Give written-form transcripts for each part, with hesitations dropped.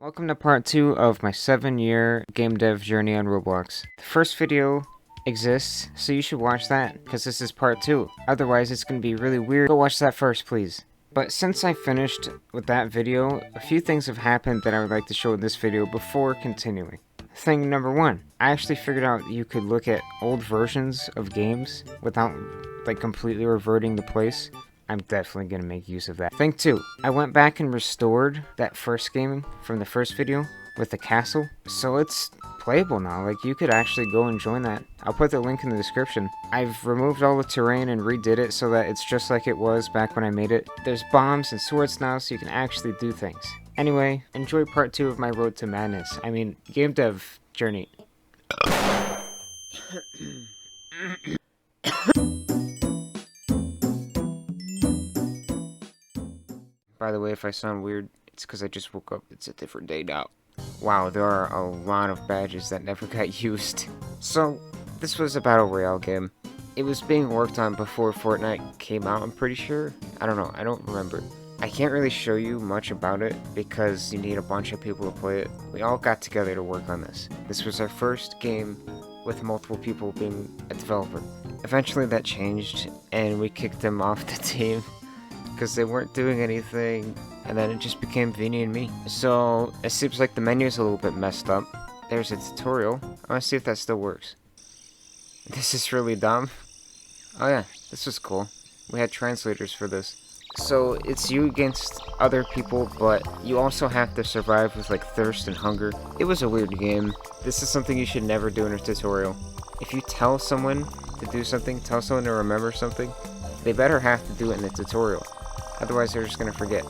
Welcome to part 2 of my 7-year game dev journey on Roblox. The first video exists, so you should watch that, because this is part 2. Otherwise, it's going to be really weird. Go watch that first, please. But since I finished with that video, a few things have happened that I would like to show in this video before continuing. Thing number 1, I actually figured out you could look at old versions of games without, completely reverting the place. I'm definitely going to make use of that. Thing 2, I went back and restored that first game from the first video with the castle. So it's playable now. You could actually go and join that. I'll put the link in the description. I've removed all the terrain and redid it so that it's just like it was back when I made it. There's bombs and swords now, so you can actually do things. Anyway, enjoy part 2 of my road to madness. I mean, game dev journey. By the way, if I sound weird, it's because I just woke up. It's a different day now. Wow, there are a lot of badges that never got used. So, this was a battle royale game. It was being worked on before Fortnite came out, I'm pretty sure. I don't know, I don't remember. I can't really show you much about it because you need a bunch of people to play it. We all got together to work on this. This was our first game with multiple people being a developer. Eventually that changed and we kicked them off the team because they weren't doing anything, and then it just became Vinny and me. So it seems like the menu is a little bit messed up. There's a tutorial. I want to see if that still works. This is really dumb. Oh yeah, this was cool. We had translators for this. So it's you against other people, but you also have to survive with thirst and hunger. It was a weird game. This is something you should never do in a tutorial. If you tell someone to do something, tell someone to remember something, they better have to do it in the tutorial. Otherwise, they're just gonna forget.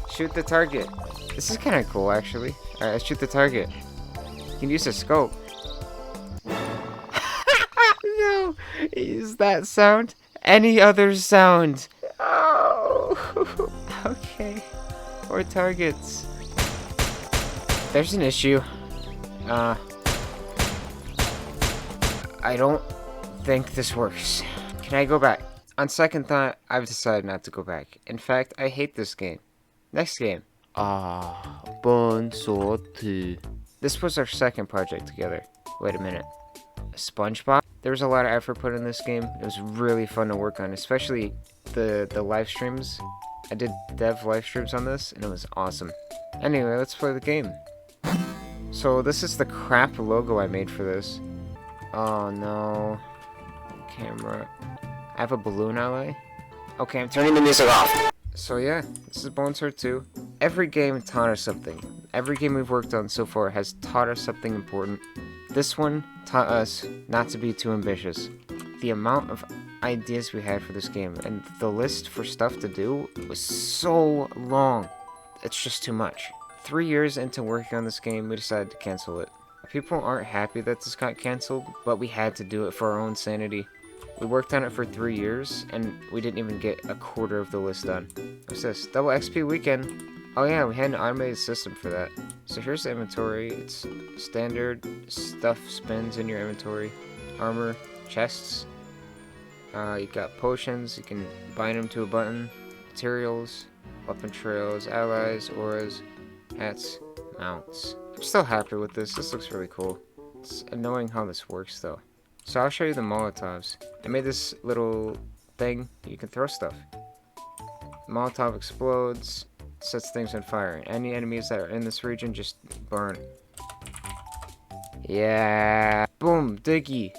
Shoot the target. This is kind of cool, actually. Alright, let's shoot the target. You can use a scope. No! Use that sound. Any other sound. Oh! Okay. Or targets. There's an issue. I don't think this works. Can I go back? On second thought, I've decided not to go back. In fact, I hate this game. Next game. Bon sorti. This was our second project together. Wait a minute. SpongeBob? There was a lot of effort put in this game. It was really fun to work on, especially the live streams. I did dev live streams on this, and it was awesome. Anyway, let's play the game. So this is the crap logo I made for this. Oh no. Camera. I have a balloon ally. Okay, I'm turning the music off. So yeah, this is Bon Sword 2. Every game taught us something. Every game we've worked on so far has taught us something important. This one taught us not to be too ambitious. The amount of ideas we had for this game and the list for stuff to do was so long. It's just too much. 3 years into working on this game, we decided to cancel it. People aren't happy that this got canceled, but we had to do it for our own sanity. We worked on it for 3 years, and we didn't even get a quarter of the list done. What's this? Double XP weekend. Oh yeah, we had an automated system for that. So here's the inventory. It's standard stuff spins in your inventory. Armor, chests. You got potions. You can bind them to a button. Materials, weapon trails, allies, auras, hats, mounts. I'm still happy with this. This looks really cool. It's annoying how this works though. So I'll show you the Molotovs. I made this little thing you can throw stuff. Molotov explodes, sets things on fire. Any enemies that are in this region just burn. Yeah. Boom, Diggy.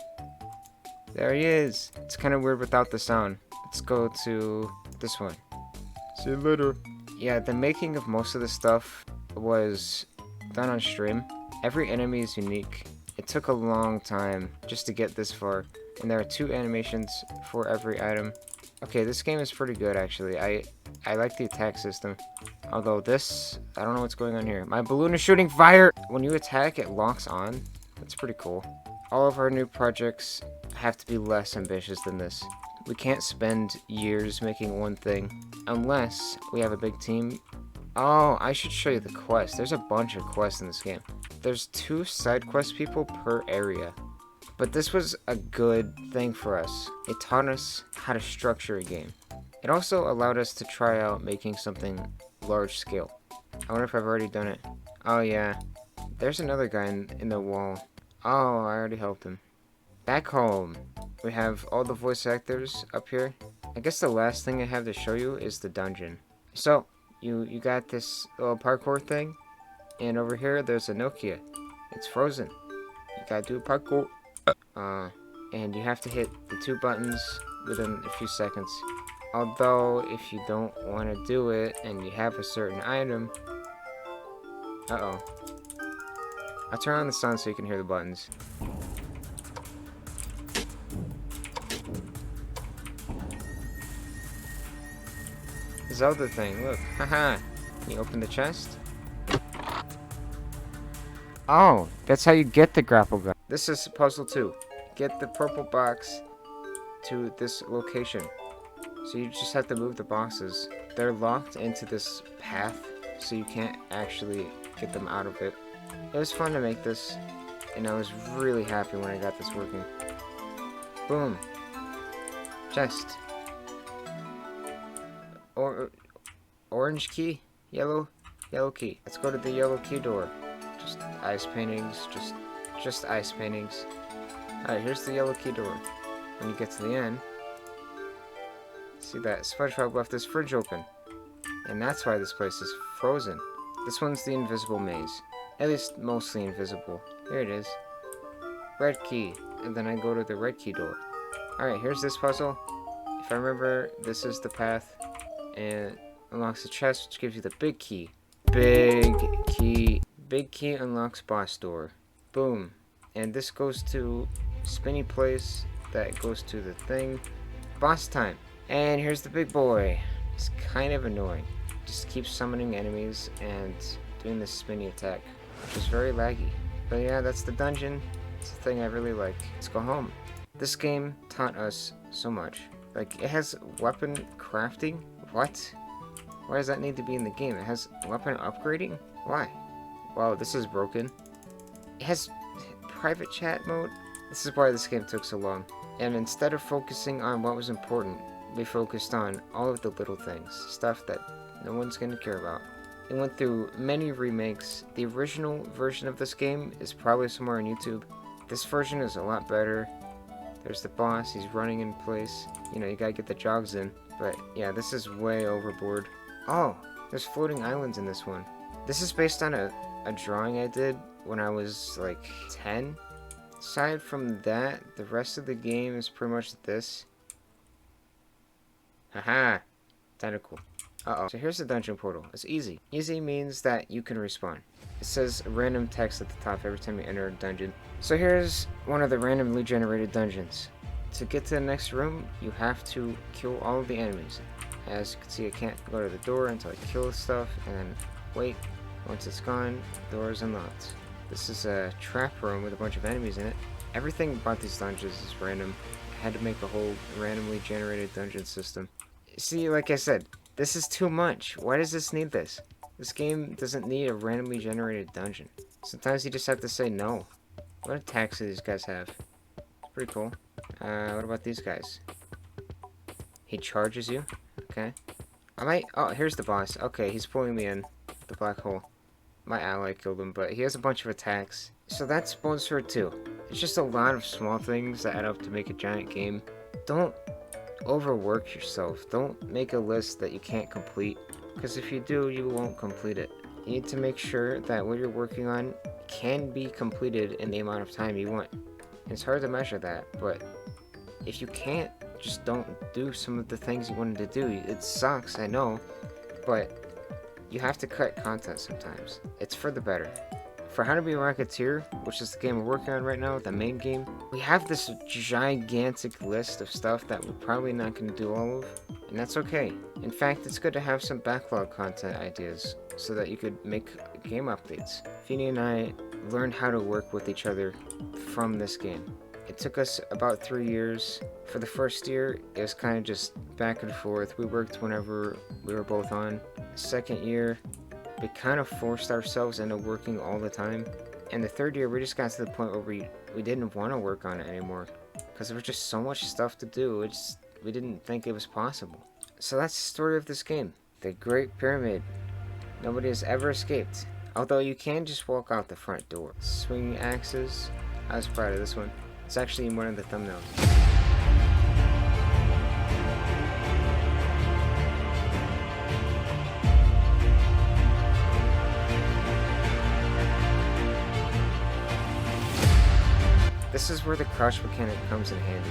There he is. It's kind of weird without the sound. Let's go to this one. See you later. Yeah, the making of most of the stuff was done on stream. Every enemy is unique. It took a long time just to get this far, and there are 2 animations for every item. Okay, this game is pretty good actually. I like the attack system. Although this, I don't know what's going on here. My balloon is shooting fire! When you attack, it locks on. That's pretty cool. All of our new projects have to be less ambitious than this. We can't spend years making one thing unless we have a big team. Oh, I should show you the quest. There's a bunch of quests in this game. There's 2 side quest people per area. But this was a good thing for us. It taught us how to structure a game. It also allowed us to try out making something large scale. I wonder if I've already done it. Oh yeah. There's another guy in the wall. Oh, I already helped him. Back home. We have all the voice actors up here. I guess the last thing I have to show you is the dungeon. So, you got this little parkour thing, and over here there's a Nokia. It's frozen. You gotta do parkour. And you have to hit the 2 buttons within a few seconds. Although, if you don't want to do it and you have a certain item... Uh-oh. I'll turn on the sound so you can hear the buttons. Zelda thing, look. Haha. You open the chest. Oh, that's how you get the grapple gun. This is puzzle 2. Get the purple box to this location. So you just have to move the boxes. They're locked into this path, so you can't actually get them out of it. It was fun to make this, and I was really happy when I got this working. Boom. Chest. Orange key. Yellow key. Let's go to the yellow key door. Just ice paintings. Just ice paintings. Alright, here's the yellow key door. When you get to the end, see that SpongeBob left his fridge open. And that's why this place is frozen. This one's the invisible maze. At least mostly invisible. Here it is. Red key. And then I go to the red key door. Alright, here's this puzzle. If I remember, this is the path. And unlocks the chest, which gives you the big key. Big key. Big key unlocks boss door. Boom. And this goes to spinny place. That goes to the thing. Boss time. And here's the big boy. It's kind of annoying. Just keeps summoning enemies and doing this spinny attack, which is very laggy. But yeah, that's the dungeon. It's the thing I really like. Let's go home. This game taught us so much. Like, it has weapon crafting. What? Why does that need to be in the game? It has weapon upgrading? Why? Wow, this is broken. It has private chat mode. This is why this game took so long. And instead of focusing on what was important, they focused on all of the little things. Stuff that no one's gonna care about. It went through many remakes. The original version of this game is probably somewhere on YouTube. This version is a lot better. There's the boss, he's running in place. You know, you gotta get the jogs in. But yeah, this is way overboard. Oh, there's floating islands in this one. This is based on a drawing I did when I was like 10. Aside from that, the rest of the game is pretty much this. Haha! Tentacle. Uh-oh. So here's the dungeon portal. It's easy. Easy means that you can respawn. It says random text at the top every time you enter a dungeon. So here's one of the randomly generated dungeons. To get to the next room, you have to kill all of the enemies. As you can see, I can't go to the door until I kill the stuff, and then wait. Once it's gone, the door is unlocked. This is a trap room with a bunch of enemies in it. Everything about these dungeons is random. I had to make a whole randomly generated dungeon system. See, like I said, this is too much. Why does this need this? This game doesn't need a randomly generated dungeon. Sometimes you just have to say no. What attacks do these guys have? It's pretty cool. What about these guys? He charges you. Okay. Oh, here's the boss. Okay, he's pulling me in. The black hole. My ally killed him, but he has a bunch of attacks. So that's Bones Sword 2. It's just a lot of small things that add up to make a giant game. Don't overwork yourself. Don't make a list that you can't complete, because if you do, you won't complete it. You need to make sure that what you're working on can be completed in the amount of time you want. It's hard to measure that, but if you can't, just don't do some of the things you wanted to do. It sucks, I know, but you have to cut content sometimes. It's for the better. For How to Be a Rocketeer, which is the game we're working on right now, the main game, we have this gigantic list of stuff that we're probably not going to do all of, and that's okay. In fact, it's good to have some backlog content ideas so that you could make game updates. Feeny and I learned how to work with each other from this game. It took us about 3 years. For the first year, it was kind of just back and forth. We worked whenever we were both on. Second year, we kind of forced ourselves into working all the time. And the third year, we just got to the point where we didn't want to work on it anymore. Because there was just so much stuff to do, we didn't think it was possible. So that's the story of this game. The Great Pyramid. Nobody has ever escaped. Although you can just walk out the front door. Swinging axes. I was proud of this one. It's actually in one of the thumbnails. This is where the crouch mechanic comes in handy.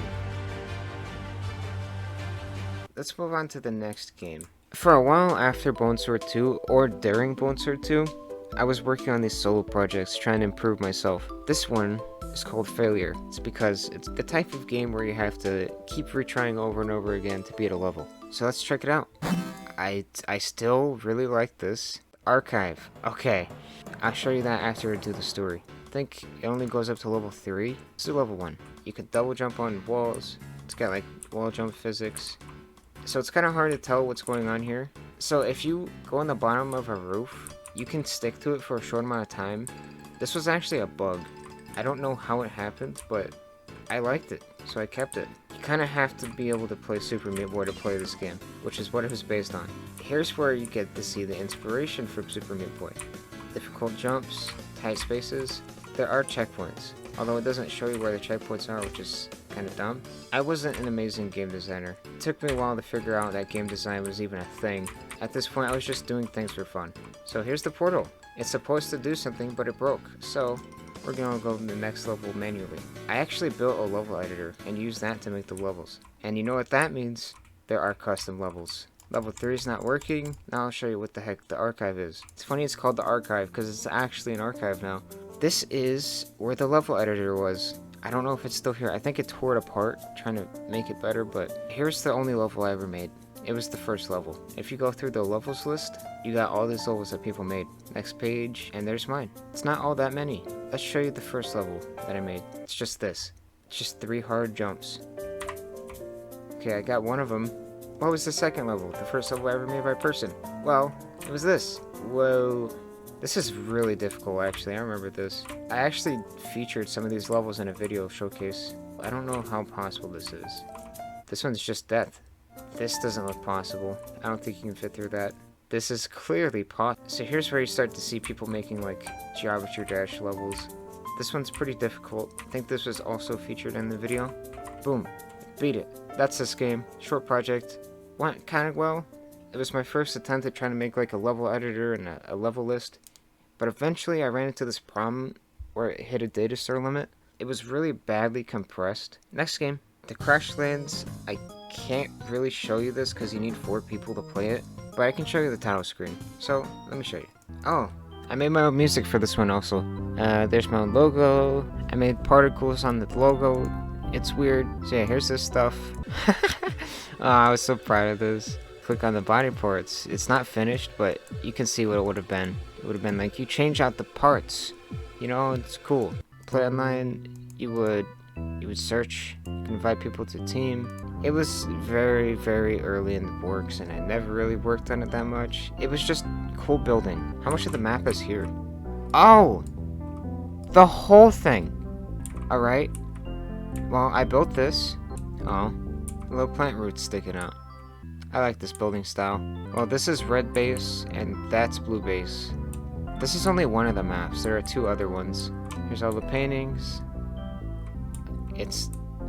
Let's move on to the next game. For a while after Bone Sword 2, or during Bone Sword 2, I was working on these solo projects trying to improve myself. This one is called Failure. It's because it's the type of game where you have to keep retrying over and over again to beat a level. So let's check it out. I still really like this. Archive. Okay, I'll show you that after I do the story. I think it only goes up to level 3. Let's do level 1. You can double jump on walls. It's got like wall jump physics. So it's kind of hard to tell what's going on here. So if you go on the bottom of a roof, you can stick to it for a short amount of time. This was actually a bug. I don't know how it happened, but I liked it, so I kept it. You kind of have to be able to play Super Meat Boy to play this game, which is what it was based on. Here's where you get to see the inspiration from Super Meat Boy. Difficult jumps, tight spaces. There are checkpoints, although it doesn't show you where the checkpoints are, which is kind of dumb. I wasn't an amazing game designer. It took me a while to figure out that game design was even a thing. At this point, I was just doing things for fun. So here's the portal. It's supposed to do something, but it broke. So we're gonna go to the next level manually. I actually built a level editor and used that to make the levels. And you know what that means? There are custom levels. Level 3 is not working. Now I'll show you what the heck the archive is. It's funny it's called the archive because it's actually an archive now. This is where the level editor was. I don't know if it's still here. I think it tore it apart trying to make it better, but here's the only level I ever made. It was the first level. If you go through the levels list, you got all these levels that people made. Next page, and there's mine. It's not all that many. Let's show you the first level that I made. It's just this. It's just 3 hard jumps. Okay, I got one of them. What was the second level? The first level I ever made by person? Well, it was this. Whoa. This is really difficult, actually. I remember this. I actually featured some of these levels in a video showcase. I don't know how possible this is. This one's just death. This doesn't look possible. I don't think you can fit through that. This is clearly possible. So here's where you start to see people making like Geometry Dash levels. This one's pretty difficult. I think this was also featured in the video. Boom. Beat it. That's this game. Short project. Went kind of well. It was my first attempt at trying to make like a level editor and a level list. But eventually I ran into this problem where it hit a data store limit. It was really badly compressed. Next game. The Crash Lands. I can't really show you this because you need 4 people to play it. But I can show you the title screen. So let me show you. Oh, I made my own music for this one also. There's my own logo. I made particles on the logo. It's weird. So yeah, here's this stuff. Oh, I was so proud of this. Click on the body parts. It's not finished, but you can see what it would have been. It would have been like you change out the parts. You know, it's cool. Play online. You would search. You can invite people to team. It was very, very early in the works, and I never really worked on it that much. It was just cool building. How much of the map is here? Oh, the whole thing. All right. Well, I built this. Oh, little plant roots sticking out. I like this building style. Well, this is red base, and that's blue base. This is only one of the maps. There are 2 other ones. Here's all the paintings.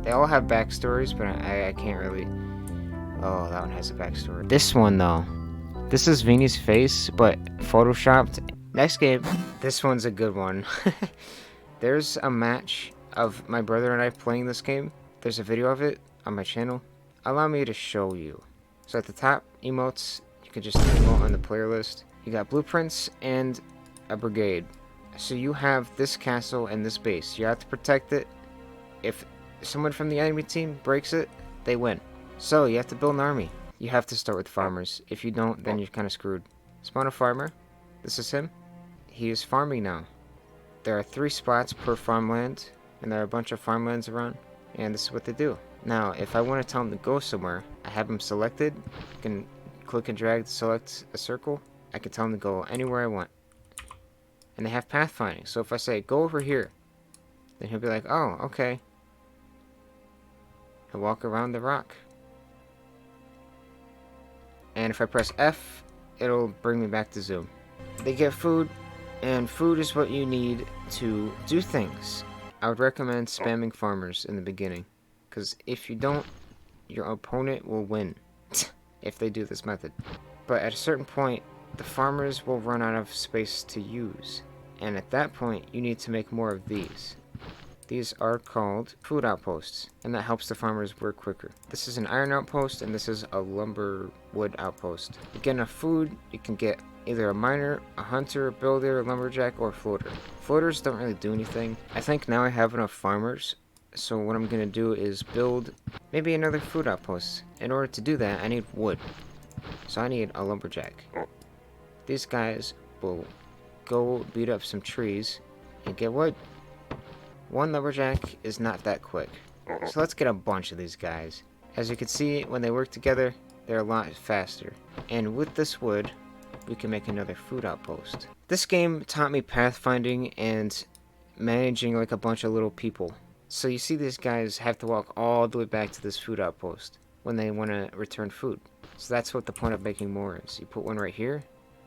They all have backstories, but I can't really... Oh, that one has a backstory. This one, though. This is Vini's face, but photoshopped. Next game. This one's a good one. There's a match of my brother and I playing this game. There's a video of it on my channel. Allow me to show you. So at the top, emotes. You can just emote on the player list. You got blueprints and a brigade. So you have this castle and this base. You have to protect it. If someone from the enemy team breaks it, they win. So you have to build an army. You have to start with farmers. If you don't, then you're kind of screwed. Spawn a farmer. This is him. He is farming now. There are 3 spots per farmland, and there are a bunch of farmlands around, and this is what they do. Now, if I want to tell him to go somewhere, I have him selected. I can click and drag to select a circle. I can tell him to go anywhere I want. And they have pathfinding. So if I say, go over here, then he'll be like, oh, okay. He'll walk around the rock. And if I press F, it'll bring me back to zoom. They get food. And food is what you need to do things. I would recommend spamming farmers in the beginning, because if you don't, your opponent will win if they do this method. But at a certain point, the farmers will run out of space to use, and at that point, you need to make more of these. These are called food outposts, and that helps the farmers work quicker. This is an iron outpost, and this is a lumber wood outpost. To get enough food, you can get either a miner, a hunter, a builder, a lumberjack, or a floater. Floaters don't really do anything. I think now I have enough farmers, so what I'm going to do is build maybe another food outpost. In order to do that, I need wood. So I need a lumberjack. These guys will go beat up some trees and get wood. One lumberjack is not that quick, so let's get a bunch of these guys. As you can see, when they work together, they're a lot faster. And with this wood, we can make another food outpost. This game taught me pathfinding and managing like a bunch of little people. So you see these guys have to walk all the way back to this food outpost when they want to return food. So that's what the point of making more is. You put one right here.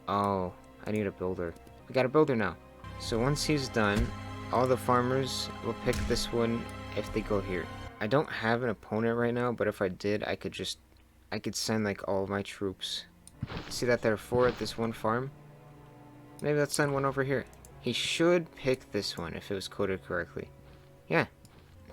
Oh, I need a builder. We got a builder now. So once he's done, all the farmers will pick this one if they go here. I don't have an opponent right now, but if I did, I could send like all of my troops. See that there are 4 at this one farm? Maybe let's send one over here. He should pick this one if it was coded correctly. Yeah.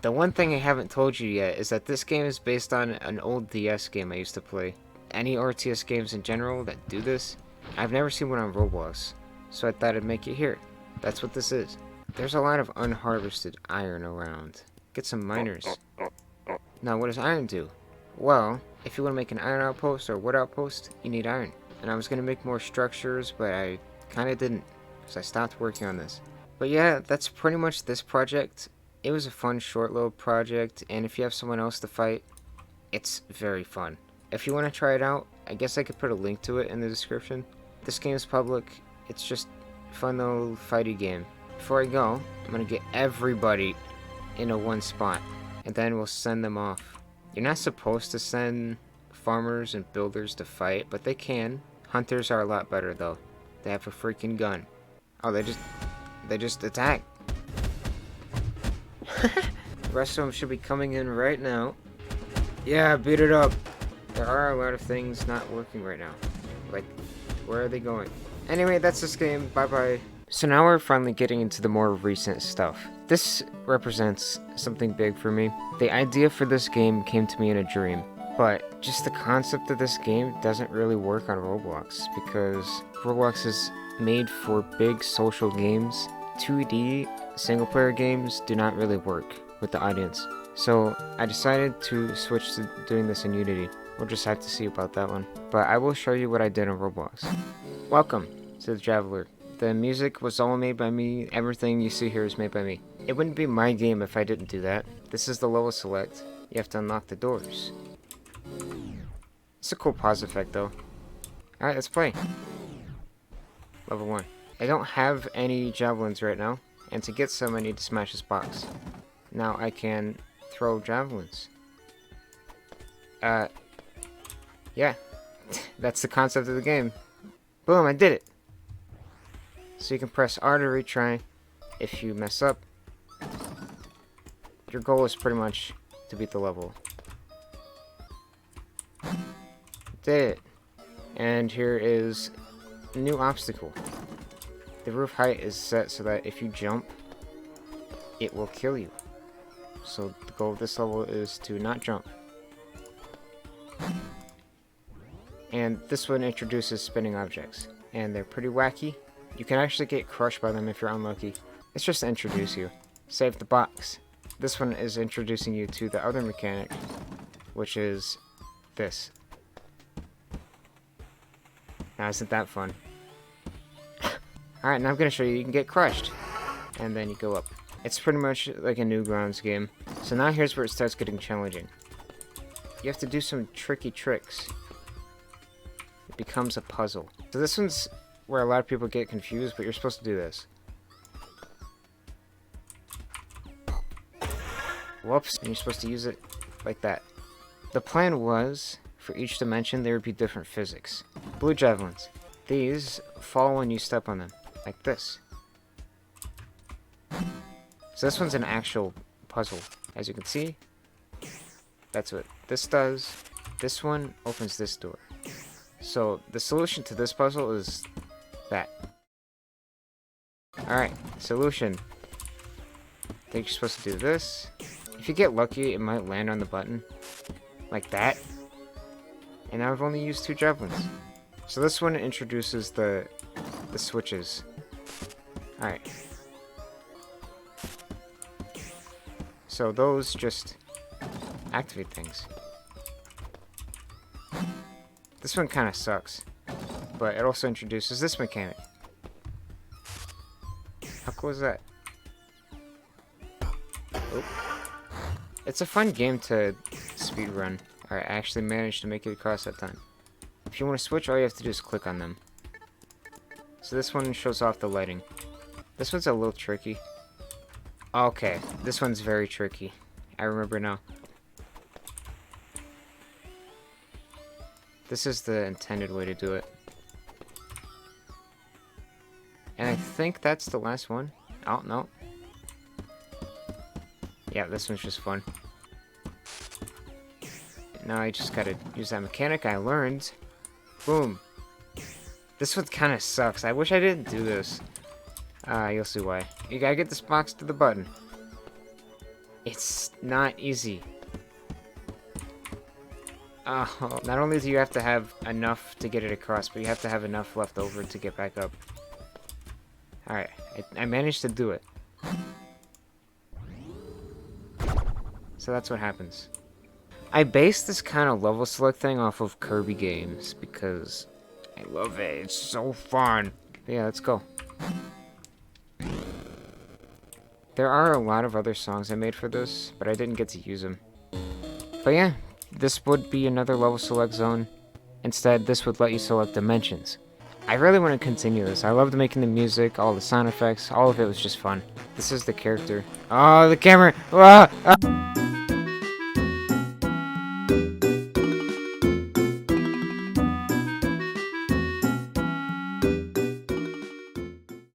The one thing I haven't told you yet is that this game is based on an old DS game I used to play. Any RTS games in general that do this, I've never seen one on Roblox, so I thought I'd make it here. That's what this is. There's a lot of unharvested iron around. Get some miners. Now, what does iron do? Well, if you want to make an iron outpost or wood outpost, you need iron. And I was going to make more structures, but I kind of didn't, because I stopped working on this. But yeah, that's pretty much this project. It was a fun short little project, and if you have someone else to fight, it's very fun. If you want to try it out, I guess I could put a link to it in the description. This game is public. It's just a fun little fighty game. Before I go, I'm going to get everybody in a one spot, and then we'll send them off. You're not supposed to send farmers and builders to fight, but they can. Hunters are a lot better though. They have a freaking gun. Oh, they just attack. The rest of them should be coming in right now. Yeah, beat it up. There are a lot of things not working right now. Like, where are they going? Anyway, that's this game. Bye-bye. So now we're finally getting into the more recent stuff. This represents something big for me. The idea for this game came to me in a dream, but just the concept of this game doesn't really work on Roblox because Roblox is made for big social games. 2D single-player games do not really work with the audience. So I decided to switch to doing this in Unity. We'll just have to see about that one. But I will show you what I did on Roblox. Welcome to the Traveler. The music was all made by me. Everything you see here is made by me. It wouldn't be my game if I didn't do that. This is the level select. You have to unlock the doors. It's a cool pause effect though. Alright, let's play. Level 1. I don't have any javelins right now. And to get some, I need to smash this box. Now I can throw javelins. Yeah. That's the concept of the game. Boom, I did it. So you can press R to retry. If you mess up, your goal is pretty much to beat the level. Did it. And here is a new obstacle. The roof height is set so that if you jump, it will kill you. So the goal of this level is to not jump. And this one introduces spinning objects. And they're pretty wacky. You can actually get crushed by them if you're unlucky. It's just to introduce you. Save the box. This one is introducing you to the other mechanic, which is this. Now isn't that fun? Alright, now I'm going to show you you can get crushed. And then you go up. It's pretty much like a Newgrounds game. So now here's where it starts getting challenging. You have to do some tricky tricks. It becomes a puzzle. So this one's where a lot of people get confused, but you're supposed to do this. Whoops, and you're supposed to use it like that. The plan was, for each dimension, there would be different physics. Blue javelins. These fall when you step on them, like this. So this one's an actual puzzle. As you can see, that's what this does. This one opens this door. So the solution to this puzzle is that. Alright, solution. I think you're supposed to do this. If you get lucky, it might land on the button. Like that. And now I've only used 2 javelins. So this one introduces the switches. Alright. So those just activate things. This one kind of sucks. But it also introduces this mechanic. How cool is that? Oh. It's a fun game to speedrun. Alright, I actually managed to make it across that time. If you want to switch, all you have to do is click on them. So this one shows off the lighting. This one's a little tricky. Okay, this one's very tricky. I remember now. This is the intended way to do it. And I think that's the last one. Oh, no. Yeah, this one's just fun. Now I just gotta use that mechanic I learned. Boom. This one kinda sucks. I wish I didn't do this. You'll see why. You gotta get this box to the button. It's not easy. Oh, not only do you have to have enough to get it across, but you have to have enough left over to get back up. Alright, I managed to do it. So that's what happens. I based this kind of level select thing off of Kirby games because I love it. It's so fun. But yeah, let's go. There are a lot of other songs I made for this, but I didn't get to use them. But yeah, this would be another level select zone. Instead, this would let you select dimensions. I really want to continue this. I loved making the music, all the sound effects, all of it was just fun. This is the character. Oh, the camera! Ah! Ah!